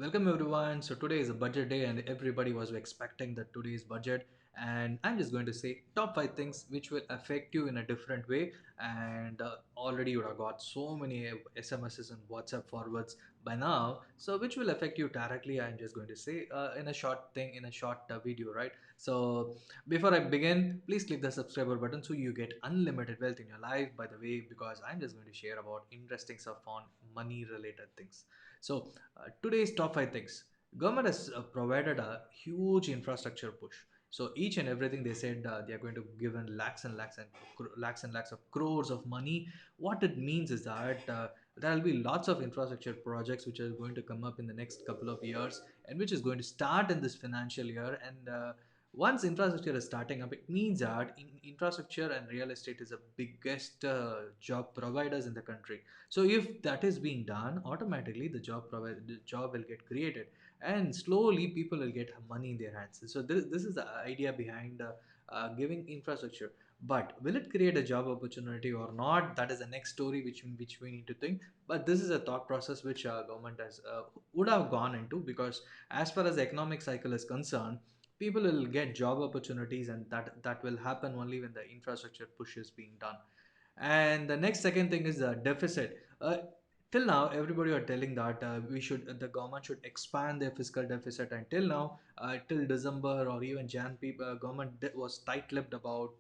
Welcome everyone. So today is a budget day, and everybody was expecting that today's budget. And I'm just going to say top five things which will affect you in a different way. And already you have got so many SMSs and WhatsApp forwards by now. So which will affect you directly? I'm just going to say in a short thing, in a short video, right? So before I begin, please click the subscriber button so you get unlimited wealth in your life. By the way, because I'm just going to share about interesting stuff on money related things. So today's top five things. Government has provided a huge infrastructure push. So each and everything they said they are going to give in lakhs and lakhs and lakhs and lakhs of crores of money. What it means is that there will be lots of infrastructure projects which are going to come up in the next couple of years and which is going to start in this financial year. And once infrastructure is starting up, it means that infrastructure and real estate is the biggest job providers in the country. So if that is being done, automatically the job will get created, and slowly people will get money in their hands. So this is the idea behind giving infrastructure. But will it create a job opportunity or not? That is the next story which we need to think. But this is a thought process which government has would have gone into, because as far as the economic cycle is concerned, people will get job opportunities, and that will happen only when the infrastructure push is being done. And the next second thing is the deficit. Till now everybody are telling that the government should expand their fiscal deficit, and till now till December or even Jan, people government was tight-lipped about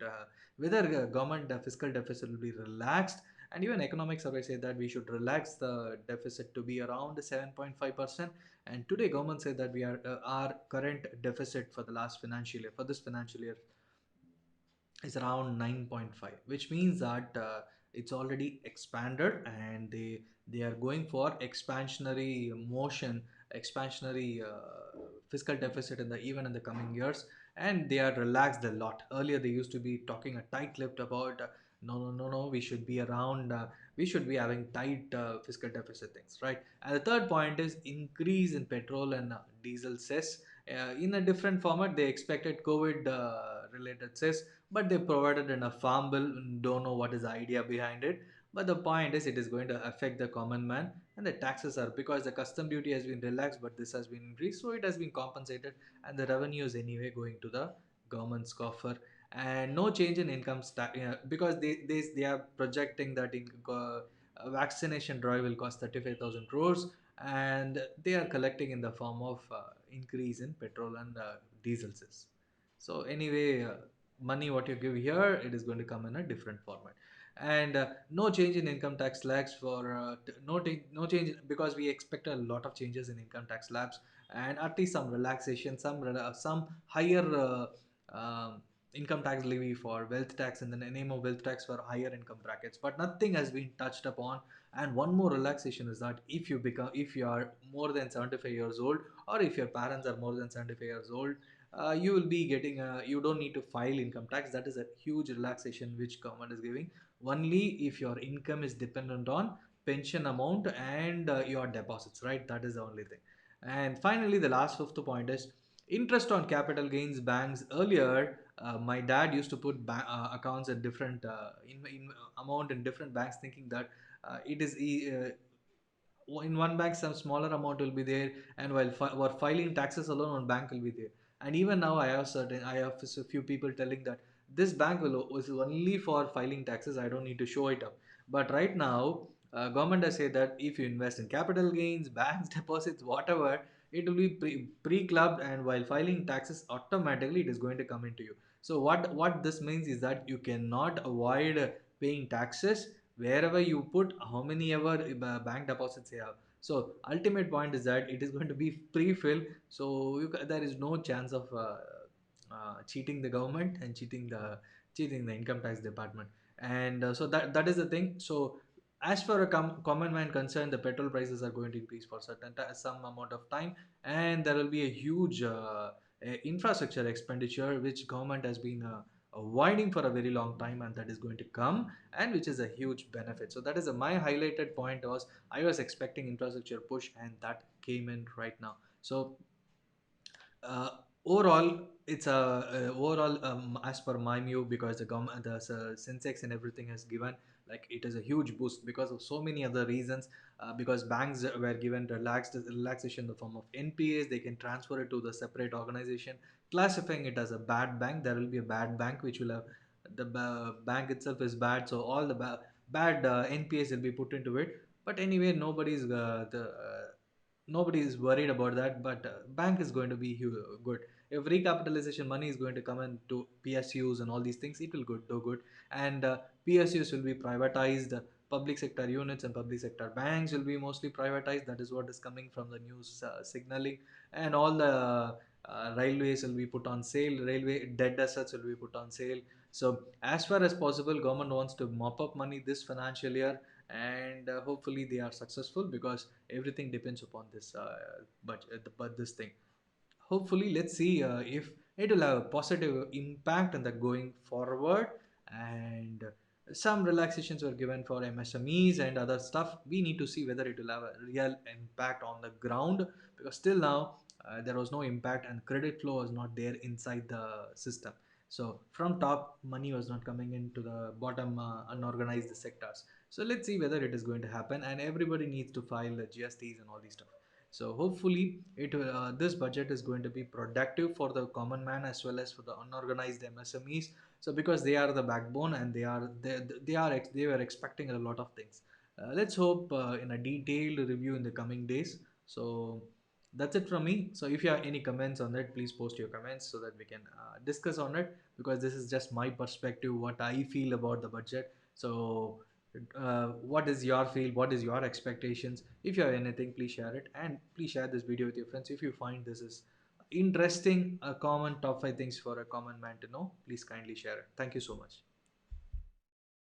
whether government fiscal deficit will be relaxed. And even economic survey say that we should relax the deficit to be around 7.5%. And today government said that we are our current deficit for the last financial year, for this financial year, is around 9.5, which means that it's already expanded, and they are going for expansionary motion, expansionary fiscal deficit in the even in the coming years. And they are relaxed a lot. Earlier they used to be talking a tight-lipped about no, no, no, no, we should be around we should be having tight fiscal deficit things, right? And the third point is increase in petrol and diesel cess. In a different format, they expected COVID related cess, but they provided in a farm bill. Don't know what is the idea behind it, but the point is it is going to affect the common man. And the taxes are, because the custom duty has been relaxed but this has been increased, so it has been compensated, and the revenue is anyway going to the government's coffer. And no change in income tax, because they are projecting that vaccination drive will cost 35,000 crores, and they are collecting in the form of increase in petrol and diesel cess. So anyway, money what you give here, it is going to come in a different format. And no change in income tax slabs for no change, because we expect a lot of changes in income tax slabs, and at least some relaxation, some higher income tax levy for wealth tax in the name of wealth tax for higher income brackets, but nothing has been touched upon. And one more relaxation is that if you are more than 75 years old, or if your parents are more than 75 years old, you will be getting you don't need to file income tax. That is a huge relaxation which government is giving. Only if your income is dependent on pension amount and your deposits, right? That is the only thing. And finally, the last fifth point is interest on capital gains. Banks earlier, my dad used to put accounts at different in amount in different banks, thinking that in one bank some smaller amount will be there, and while filing taxes alone, one bank will be there. And even now I have a few people telling that this bank is only for filing taxes, I don't need to show it up. But right now, government has said that if you invest in capital gains, banks deposits, whatever, it will be pre-clubbed, and while filing taxes, automatically it is going to come into you. So what this means is that you cannot avoid paying taxes wherever you put how many ever bank deposits you have. So ultimate point is that it is going to be pre-filled, so there is no chance of cheating the government and cheating the income tax department. And so that is the thing. So as for a common man concerned, the petrol prices are going to increase for some amount of time, and there will be a huge infrastructure expenditure which government has been avoiding for a very long time, and that is going to come, and which is a huge benefit. So that is my highlighted point was I was expecting infrastructure push, and that came in right now. So uh, overall it's a overall as per my view, because the Sensex and everything has given Like it is a huge boost because of so many other reasons. Because banks were given relaxation in the form of NPAs, they can transfer it to the separate organization, classifying it as a bad bank. There will be a bad bank which will have the bank itself is bad, so all the bad NPAs will be put into it. But anyway, nobody is worried about that. But bank is going to be good. If recapitalization money is going to come into PSUs and all these things, it will do good. And PSUs will be privatized. Public sector units and public sector banks will be mostly privatized. That is what is coming from the news signaling. And all the railways will be put on sale. Railway dead assets will be put on sale. So as far as possible, government wants to mop up money this financial year, and hopefully they are successful because everything depends upon this budget, but this thing. Hopefully, let's see if it will have a positive impact on the going forward. And some relaxations were given for MSMEs and other stuff. We need to see whether it will have a real impact on the ground, because still now there was no impact and credit flow was not there inside the system. So from top, money was not coming into the bottom unorganized sectors. So let's see whether it is going to happen, and everybody needs to file the GSTs and all these stuff. So hopefully this budget is going to be productive for the common man as well as for the unorganized MSMEs. So because they are the backbone, and they were expecting a lot of things. Let's hope in a detailed review in the coming days. So that's it from me. So if you have any comments on that, please post your comments so that we can discuss on it, because this is just my perspective, what I feel about the budget. So what is your feel, what is your expectations? If you have anything, please share it, and please share this video with your friends. If you find this is interesting, a common top 5 things for a common man to know, please kindly share it. Thank you so much.